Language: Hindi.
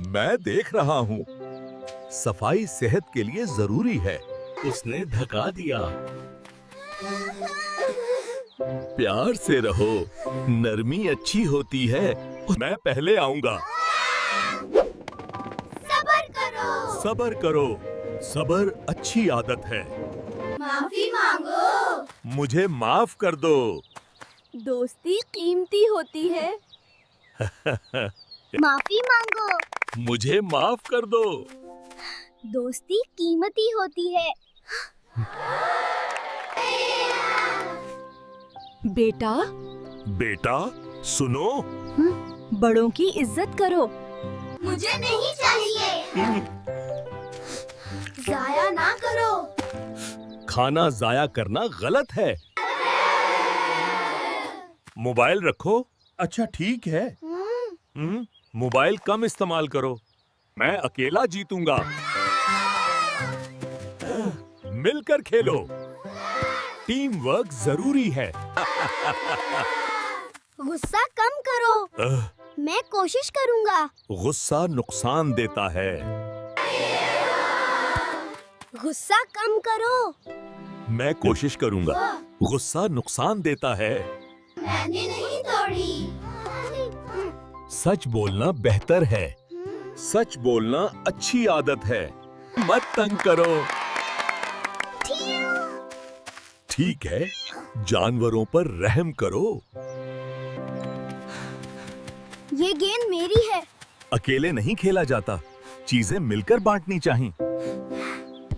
मैं देख रहा हूँ। सफाई सेहत के लिए जरूरी है। उसने धका दिया। प्यार से रहो, नरमी अच्छी होती है। मैं पहले आऊंगा। सब्र करो। सब्र करो, सब्र अच्छी आदत है। माफी मांगो। मुझे माफ कर दो। दोस्ती कीमती होती है। माफी मांगो। मुझे माफ कर दो। दोस्ती कीमती होती है। बेटा, बेटा सुनो। बड़ों की इज्जत करो। मुझे नहीं चाहिए। जाया ना करो। खाना जाया करना गलत है। मोबाइल रखो। अच्छा ठीक है। मोबाइल कम इस्तेमाल करो। मैं अकेला जीतूंगा। मिलकर खेलो। टीम वर्क जरूरी है। गुस्सा कम करो। मैं कोशिश करूंगा। गुस्सा नुकसान देता है। गुस्सा कम करो। मैं कोशिश करूंगा। गुस्सा नुकसान देता है। मैंने नहीं तोड़ी। सच बोलना बेहतर है। सच बोलना अच्छी आदत है। मत तंग करो। ठीक है, जानवरों पर रहम करो। ये गेंद मेरी है। अकेले नहीं खेला जाता। चीजें मिलकर बांटनी चाहिए।